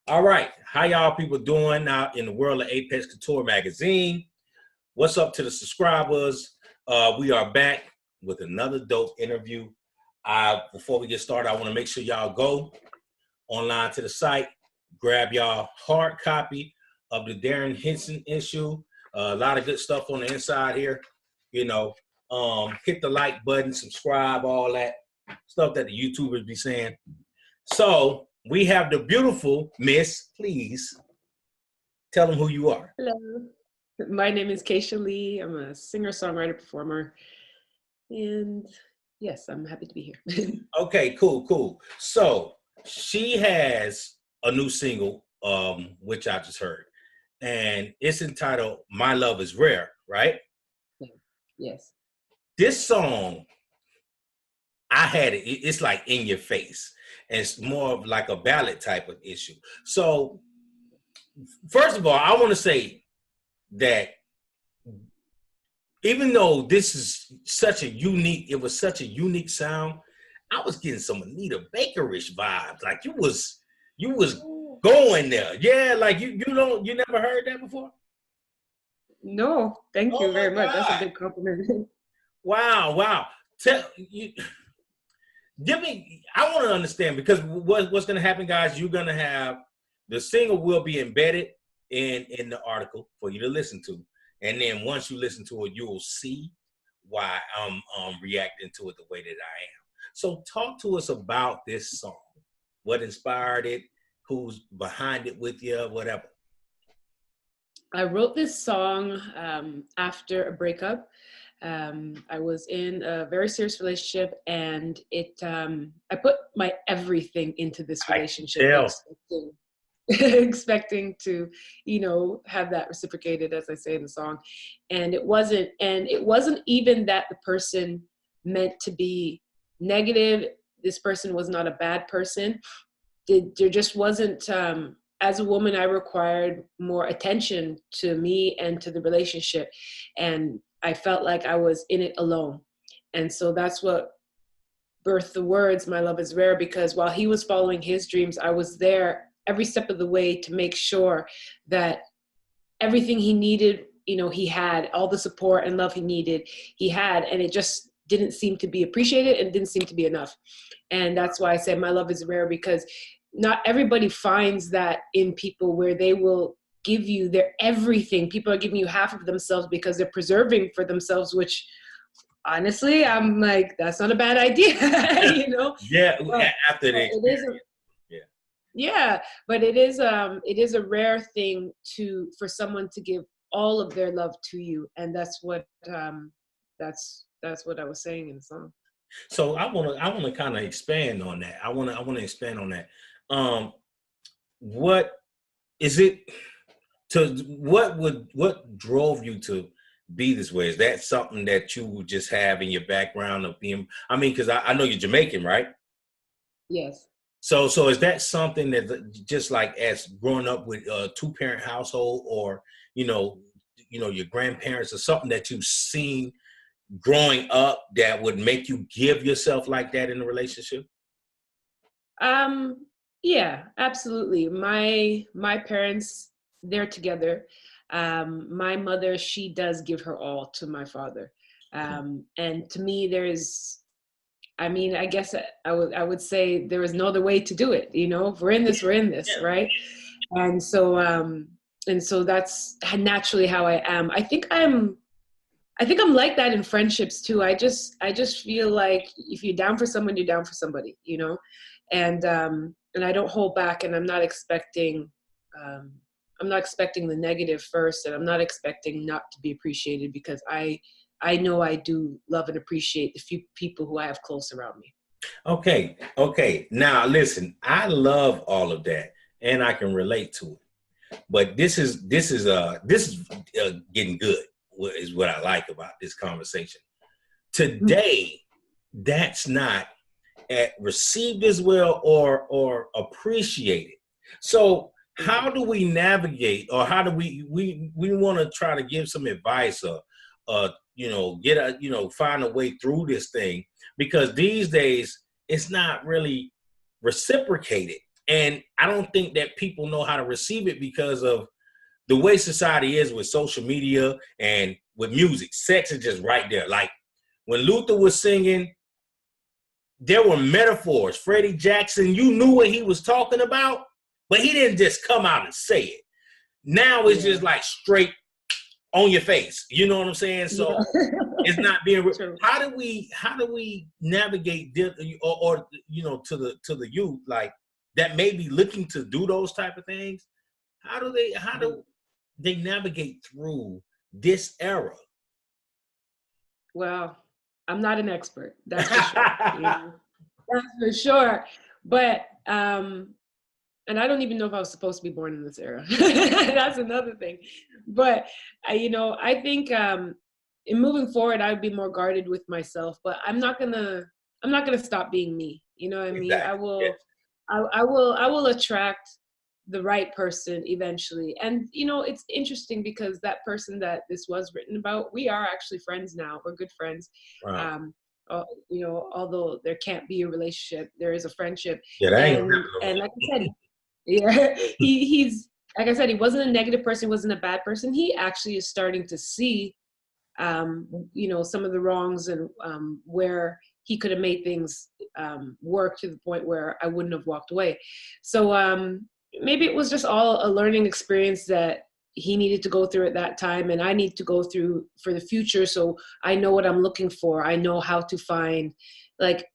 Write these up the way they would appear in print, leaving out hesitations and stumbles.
All right. How y'all people doing out in the world of Apex Couture magazine? What's up to the subscribers? We are back with another dope interview. Before we get started, I want to make sure y'all go online to the site, grab y'all hard copy of the Darren Henson issue. A lot of good stuff on the inside here. You know, hit the like button, subscribe, all that stuff that the YouTubers be saying. So we have the beautiful Miss. Please tell them who you are. Hello, my name is Kaisha Lee. I'm a singer-songwriter, performer, and yes, I'm happy to be here. Okay, cool. So she has a new single, which I just heard, and it's entitled "My Love Is Rare," right? Yes. This song, I had it. It's like in your face, and it's more of like a ballad type of issue. So, first of all, I want to say that even though this is such a unique sound, I was getting some Anita Baker-ish vibes. Like you was going there. Yeah, like you never heard that before? No, thank you very much. That's a big compliment. Wow. I want to understand, because what's going to happen, guys, you're going to have the single will be embedded in the article for you to listen to. And then once you listen to it, you'll see why I'm reacting to it the way that I am. So talk to us about this song. What inspired it? Who's behind it with you? Whatever. I wrote this song after a breakup. I was in a very serious relationship, and I put my everything into this relationship, expecting to, have that reciprocated, as I say in the song. And it wasn't even that the person meant to be negative. This person was not a bad person. There just wasn't, as a woman, I required more attention to me and to the relationship. And I felt like I was in it alone. And so that's what birthed the words, "My love is rare," because while he was following his dreams, I was there every step of the way to make sure that everything he needed, he had all the support and love he needed, he had, and it just didn't seem to be appreciated and didn't seem to be enough. And that's why I said my love is rare, because not everybody finds that in people, where they will give you their everything. People are giving you half of themselves because they're preserving for themselves, which honestly, I'm like, that's not a bad idea, Yeah, but, after the experience. Yeah, but it is a rare thing for someone to give all of their love to you, and that's what I was saying in the song. So I want to kind of expand on that. I want to expand on that. What is it what drove you to be this way? Is that something that you just have in your background of being, because I know you're Jamaican, right? Yes. So is that something that just like as growing up with a two-parent household, or your grandparents, or something that you've seen growing up that would make you give yourself like that in a relationship? Yeah, absolutely. My parents, they're together. My mother, she does give her all to my father. And to me, I guess I would say there is no other way to do it. If we're in this, we're in this, right? And so that's naturally how I am. I think I'm like that in friendships too. I just feel like if you're down for someone, you're down for somebody, and I don't hold back, and I'm not expecting the negative first, and I'm not expecting not to be appreciated, because I know I do love and appreciate the few people who I have close around me. Okay. Now listen, I love all of that, and I can relate to it. But this is getting good. Is what I like about this conversation today. That's not received as well or appreciated. So how do we navigate, or how do we want to try to give some advice, or find a way through this thing, because these days it's not really reciprocated And I don't think that people know how to receive it because of the way society is with social media and with music. Sex is just right there. Like when Luther was singing, there were metaphors. Freddie Jackson, you knew what he was talking about, but he didn't just come out and say it. Now it's just like straight on your face. You know what I'm saying? So it's not being. How do we navigate this, or you know, to the youth like that may be looking to do those type of things? How do they navigate through this era? Well, I'm not an expert. That's for sure. You know? That's for sure. But and I don't even know if I was supposed to be born in this era. That's another thing. But you know, I think in moving forward, I would be more guarded with myself. But I'm not gonna stop being me. You know what I mean? Exactly. I will attract the right person eventually. And you know, it's interesting because that person that this was written about, we are actually friends now. We're good friends. Wow. You know, although there can't be a relationship, there is a friendship. Yeah, that ain't and like I said, yeah, he's like I said, he wasn't a negative person, he wasn't a bad person. He actually is starting to see you know, some of the wrongs and where he could have made things work to the point where I wouldn't have walked away. So maybe it was just all a learning experience that he needed to go through at that time, and I need to go through for the future. So I know what I'm looking for. I know how to find, like,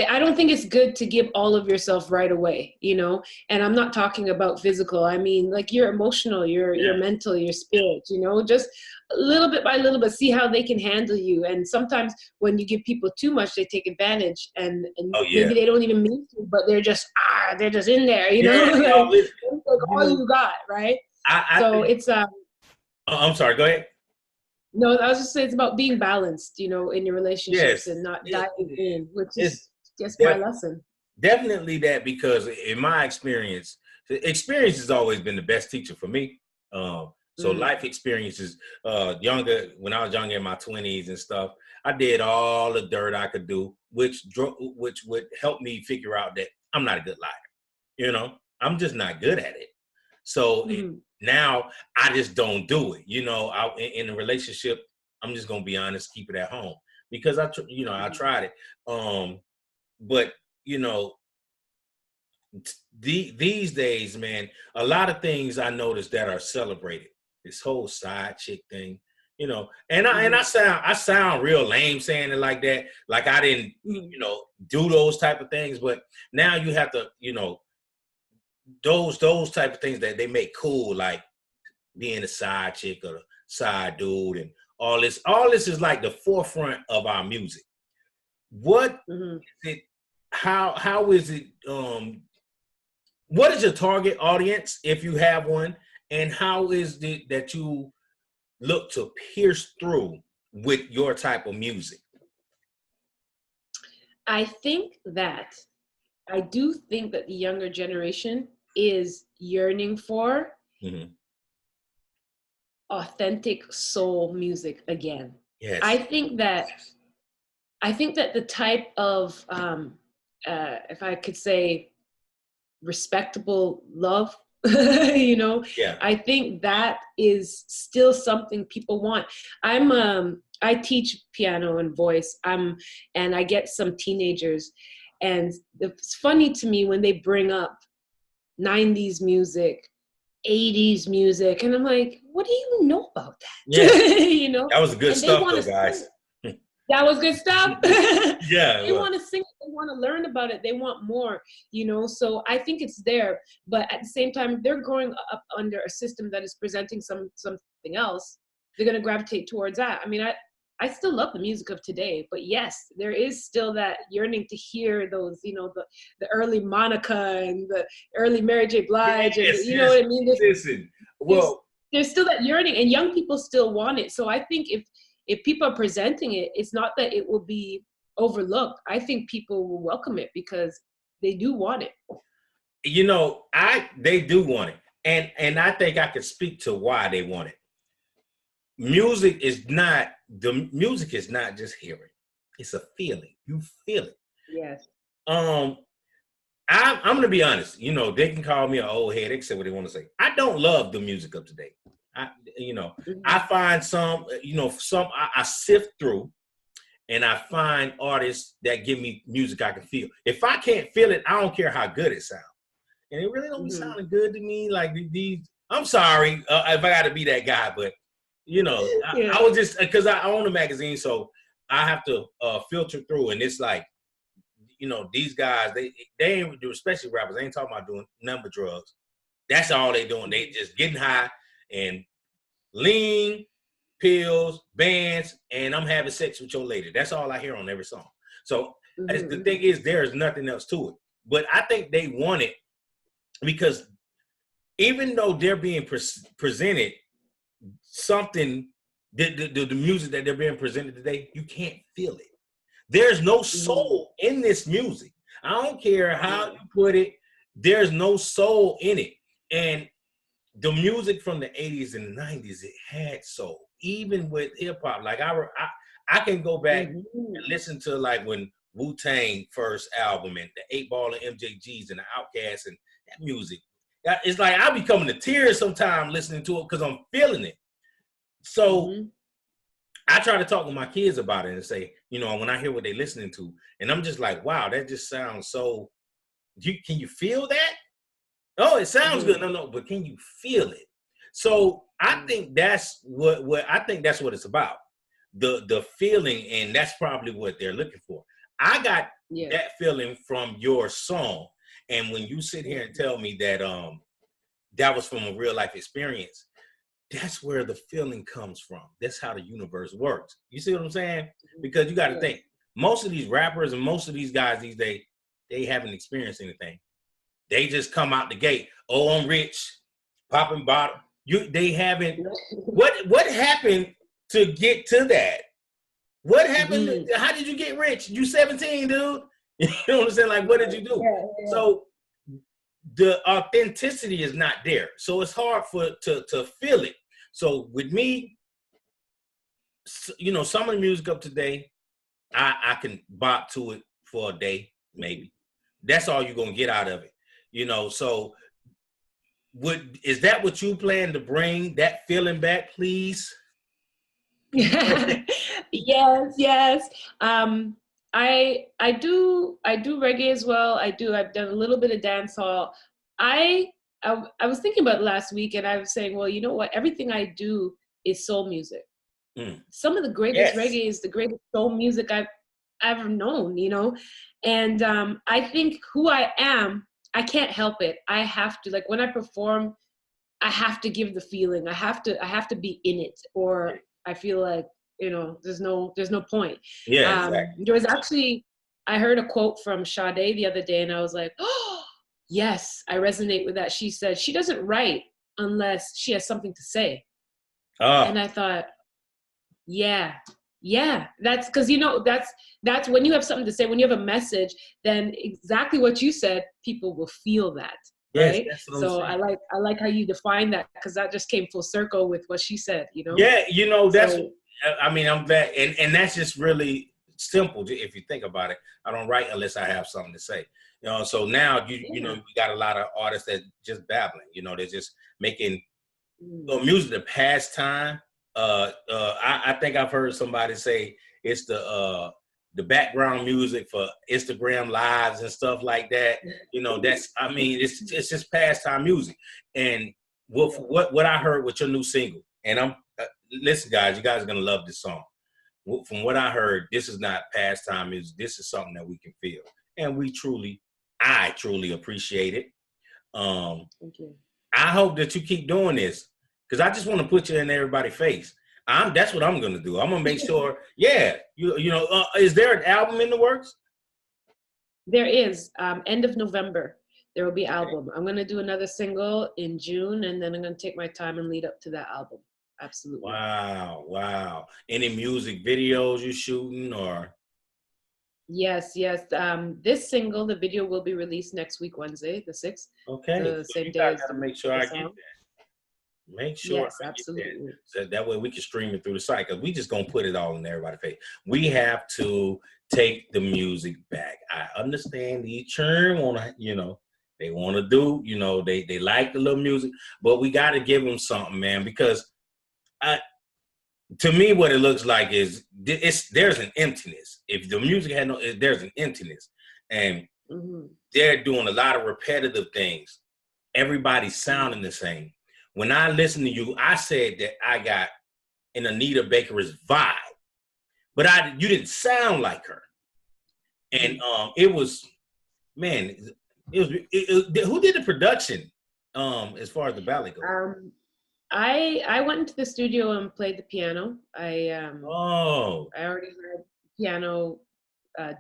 I don't think it's good to give all of yourself right away, you know? And I'm not talking about physical. I mean, like your emotional, your mental, your spirit, you know, just a little bit by little bit, see how they can handle you. And sometimes when you give people too much, they take advantage and maybe they don't even mean to, but they're just in there, you know? Like all you got, right? It's I'm sorry, go ahead. No, I was just saying it's about being balanced, you know, in your relationships and not diving in, which is just my lesson. Definitely that, because in my experience has always been the best teacher for me. So life experiences, when I was younger in my 20s and stuff, I did all the dirt I could do, which would help me figure out that I'm not a good liar. You know, I'm just not good at it. So now I just don't do it. You know, in a relationship, I'm just gonna be honest, keep it at home, because I tried it. But you know, these days, man, a lot of things I noticed that are celebrated. This whole side chick thing, you know, and I sound real lame saying it like that, like I didn't, you know, do those type of things. But now you have to, you know, those type of things that they make cool, like being a side chick or a side dude, and all this is like the forefront of our music. What is it? How is it? What is your target audience, if you have one, and how is it that you look to pierce through with your type of music? I do think that the younger generation is yearning for authentic soul music again. Yes. I think that the type of if I could say respectable love, you know, I think that is still something people want. I teach piano and voice, and I get some teenagers, and it's funny to me when they bring up 90s music, 80s music, and I'm like, what do you know about that? You know, that was good stuff though, guys. That was good stuff. They want to sing it, they want to learn about it, they want more, you know. So I think it's there, but at the same time, they're growing up under a system that is presenting something else. They're going to gravitate towards that. I mean, I still love the music of today, but yes, there is still that yearning to hear those, you know, the early Monica and the early Mary J. Blige, and you know what I mean? There's still that yearning, and young people still want it. So I think if people are presenting it, it's not that it will be overlooked. I think people will welcome it because they do want it. You know, they do want it, and I think I could speak to why they want it. Music is not just hearing; it's a feeling. You feel it. Yes. I'm gonna be honest. You know, they can call me an old head. They can say what they want to say. I don't love the music of today. You know, I find some. You know, I sift through, and I find artists that give me music I can feel. If I can't feel it, I don't care how good it sounds. And it really don't be sounding good to me. Like these. I'm sorry if I got to be that guy, but you know, I was just because I own a magazine, so I have to filter through, and it's like. You know, these guys, they ain't do, especially rappers, they ain't talking about doing nothing but drugs. That's all they doing. They just getting high and lean, pills, bands, and I'm having sex with your lady. That's all I hear on every song. So the thing is, there is nothing else to it. But I think they want it because even though they're being presented something, the music that they're being presented today, you can't feel it. There's no soul in this music. I don't care how you put it. There's no soul in it. And the music from the 80s and 90s, it had soul. Even with hip hop, like I can go back and listen to like when Wu-Tang first album and the 8 Ball and MJGs and the Outkast and that music. It's like I be coming to tears sometimes listening to it because I'm feeling it. So I try to talk with my kids about it and say, you know, when I hear what they're listening to, and I'm just like, wow, that just sounds so. Can you feel that? Oh, it sounds good. No, but can you feel it? So I think that's what I think that's what it's about. The feeling, and that's probably what they're looking for. I got that feeling from your song, and when you sit here and tell me that that was from a real life experience. That's where the feeling comes from. That's how the universe works. You see what I'm saying? Because you got to think, most of these rappers and most of these guys these days, they haven't experienced anything. They just come out the gate. Oh, I'm rich, popping bottle. They haven't. What happened to get to that? What happened? How did you get rich? You 17, dude. You know what I'm saying? Like, what did you do? So the authenticity is not there. So it's hard to feel it. So with me, you know, some of the music of today, I can bop to it for a day, maybe. That's all you're gonna get out of it. You know, so is that what you plan to bring, that feeling back, please? Yes. I do reggae as well. I've done a little bit of dancehall. I was thinking about it last week, and I was saying, well, you know what? Everything I do is soul music. Some of the greatest reggae is the greatest soul music I've ever known, you know? And I think who I am, I can't help it. I have to, like when I perform, I have to give the feeling. I have to be in it, or I feel like, you know, there's no point. Yeah, exactly. There was actually, I heard a quote from Sade the other day, and I was like, oh, yes, I resonate with that. She said she doesn't write unless she has something to say. And I thought, yeah, that's because, you know, that's when you have something to say, when you have a message, then exactly what you said, people will feel that. Right. Yes, so I like how you define that, because that just came full circle with what she said, you know? Yeah, you know, that's, I mean, I'm glad. And that's just really simple if you think about it. I don't write unless I have something to say. You know, so now, you know, we got a lot of artists that just babbling, you know, they're just making music to pass time. I think I've heard somebody say it's the background music for Instagram lives and stuff like that. You know, that's, I mean, it's just pastime music. And what I heard with your new single, and I'm listen, guys, you guys are gonna love this song. From what I heard, this is not pastime music. This is something that we can feel, and I truly appreciate it. Thank you. I hope that you keep doing this, because I just want to put you in everybody's face. That's what I'm gonna do. I'm gonna make sure. Yeah, you know. Is there an album in the works? There is. End of November, there will be album. I'm gonna do another single in June, and then I'm gonna take my time and lead up to that album. Absolutely. Wow. Any music videos you shooting or? Yes. This single, the video will be released next week, Wednesday, the 6th. Okay. The same you day as gotta make sure I get that. Make sure Yes, absolutely. so that way we can stream it through the site, because we just gonna put it all in everybody's face. We have to take the music back. I understand the churn wanna, they wanna do, they like the little music, but we gotta give them something, man, because to me, what it looks like is there's an emptiness. If the music had there's an emptiness, and they're doing a lot of repetitive things. Everybody's sounding the same. When I listen to you, I said that I got an Anita Baker's vibe, but you didn't sound like her. And it was, man, who did the production as far as the ballet goes? I went into the studio and played the piano. I already had piano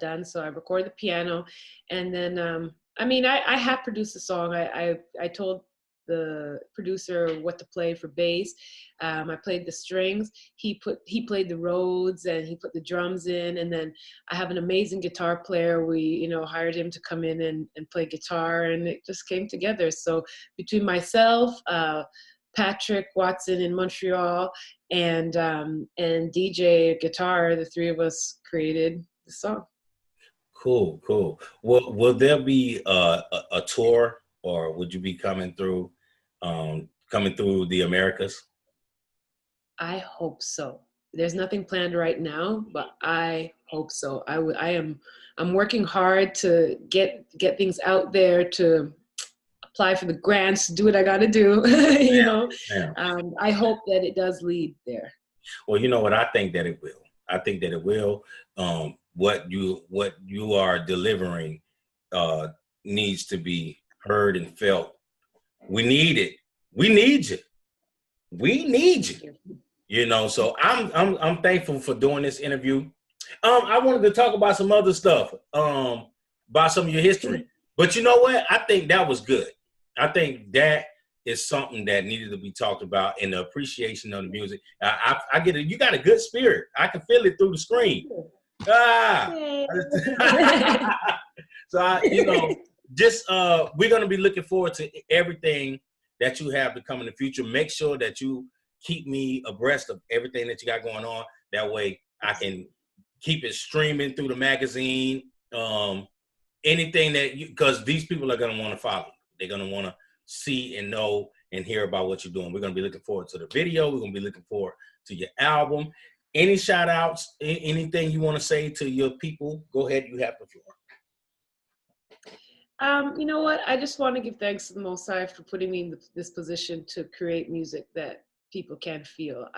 done, so I recorded the piano, and then I have produced the song. I told the producer what to play for bass. I played the strings. He played the Rhodes, and he put the drums in. And then I have an amazing guitar player. We hired him to come in and play guitar, and it just came together. So between myself, Patrick Watson in Montreal, and DJ guitar, the three of us created the song. Cool. Will there be a tour, or would you be coming through the Americas? I hope so. There's nothing planned right now, but I hope so. I'm working hard to get things out there, to apply for the grants, do what I got to do. I hope that it does lead there. Well, you know what? I think that it will. What you are delivering needs to be heard and felt. We need it. We need you. We need you. So I'm thankful for doing this interview. I wanted to talk about some other stuff, about some of your history. But you know what? I think that was good. I think that is something that needed to be talked about, in the appreciation of the music. I get it. You got a good spirit. I can feel it through the screen. So we're gonna be looking forward to everything that you have to come in the future. Make sure that you keep me abreast of everything that you got going on. That way I can keep it streaming through the magazine. Anything because these people are gonna want to follow you. They're gonna want to see and know and hear about what you're doing. We're gonna be looking forward to the video. We're gonna be looking forward to your album. Any shout outs, anything you want to say to your people? Go ahead, you have the floor. You know what? I just want to give thanks to the Most High for putting me in this position to create music that people can feel.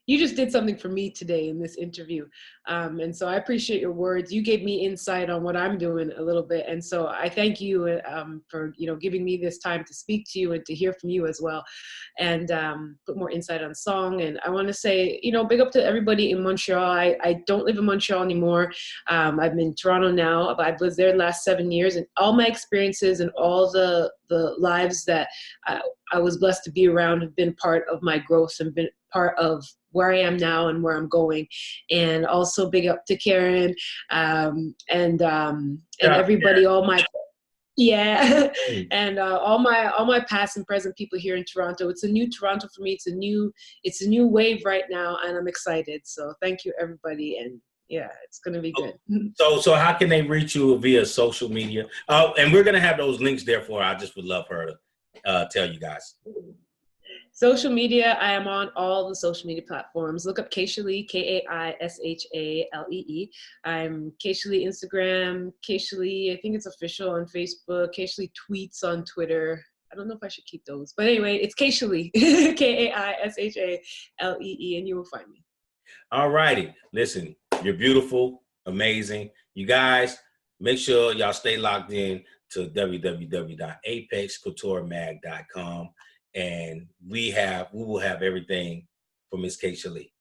You just did something for me today in this interview. And so I appreciate your words. You gave me insight on what I'm doing a little bit. And so I thank you for, giving me this time to speak to you and to hear from you as well, and put more insight on song. And I want to say, big up to everybody in Montreal. I don't live in Montreal anymore. I'm in Toronto now. I was there the last 7 years, and all my experiences and all the lives that I was blessed to be around have been part of my growth and been part of where I am now and where I'm going. And also big up to Karen and everybody, all my and all my past and present people here in Toronto. It's a new Toronto for me. It's a new wave right now, and I'm excited. So thank you, everybody, and yeah, it's gonna be good. So how can they reach you via social media? And we're gonna have those links there for her. I just would love her to tell you guys. Social media, I am on all the social media platforms. Look up Kaisha Lee, Kaishalee. I'm Kaisha Lee Instagram, Kaisha Lee, I think it's official on Facebook, Kaisha Lee tweets on Twitter. I don't know if I should keep those. But anyway, it's Kaisha Lee, Kaishalee, and you will find me. All righty. Listen, you're beautiful, amazing. You guys, make sure y'all stay locked in to www.apexcouturemag.com. And we will have everything for Miss Kaisha Lee.